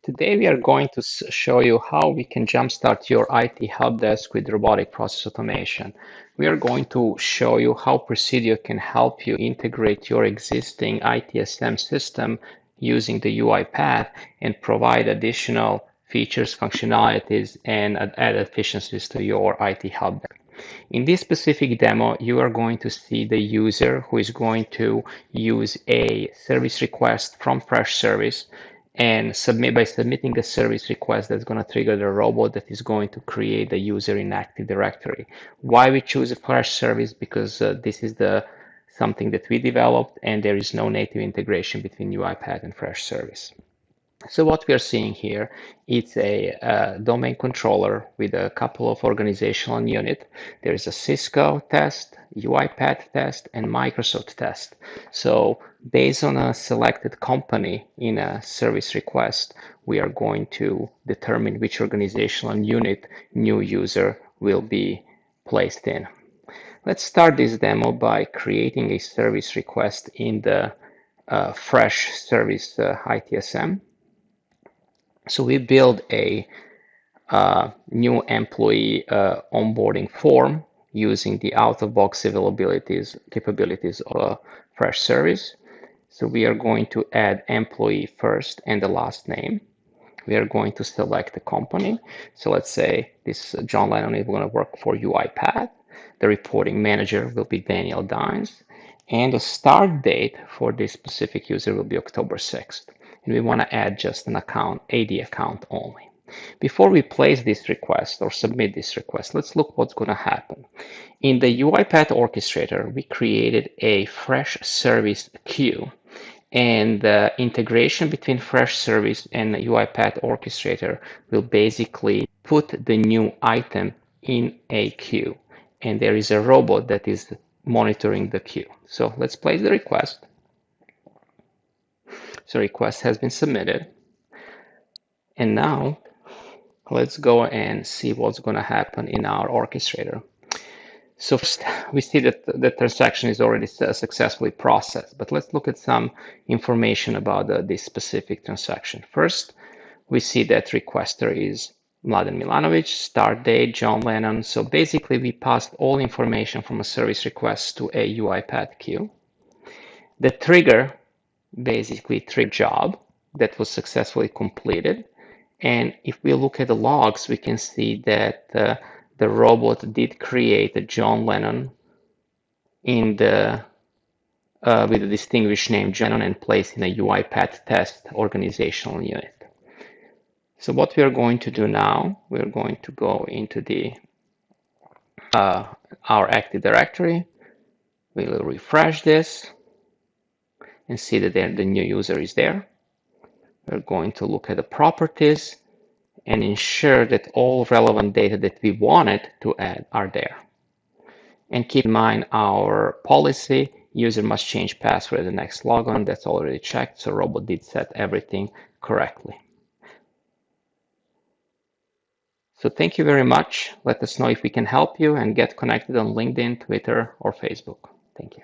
Today we are going to show you how we can jumpstart your IT Helpdesk with robotic process automation. We are going to show you how Presidio can help you integrate your existing ITSM system using the UiPath and provide additional features, functionalities, and add efficiencies to your IT Helpdesk. In this specific demo, you are going to see the user who is going to use a service request from Freshservice and by submitting a service request that's going to trigger the robot that is going to create the user in Active Directory. Why we choose a Freshservice? Because this is something that we developed and there is no native integration between UiPath and Freshservice. So what we are seeing here, it's a domain controller with a couple of organizational units. There is a Cisco test, UiPath test, and Microsoft test. So based on a selected company in a service request, we are going to determine which organizational unit new user will be placed in. Let's start this demo by creating a service request in the Freshservice ITSM. So we build a new employee onboarding form using the out-of-box capabilities of Freshservice. So we are going to add employee first and the last name. We are going to select the company. So let's say this John Lennon is going to work for UiPath. The reporting manager will be Daniel Dines. And the start date for this specific user will be October 6th. And we want to add just an account, AD account only. Before we place this request or submit this request, let's look what's going to happen. In the UiPath orchestrator, we created a Freshservice queue. And the integration between Freshservice and UiPath orchestrator will basically put the new item in a queue. And there is a robot that is monitoring the queue. So let's place the request. So request has been submitted. And now let's go and see what's going to happen in our orchestrator. So first, we see that the transaction is already successfully processed, but let's look at some information about this specific transaction. First, we see that requester is Mladen Milanovic, start date, John Lennon. So basically, we passed all information from a service request to a UiPath queue. The trigger basically triggered job that was successfully completed. And if we look at the logs, we can see that the robot did create a John Lennon in the with a distinguished name John Lennon and placed in a UiPath test organizational unit. So what we are going to do now, we're going to go into the our Active Directory. We will refresh this and see that the new user is there. We're going to look at the properties and ensure that all relevant data that we wanted to add are there. And keep in mind our policy, user must change password at the next logon. That's already checked, so robot did set everything correctly. So thank you very much. Let us know if we can help you and get connected on LinkedIn, Twitter, or Facebook. Thank you.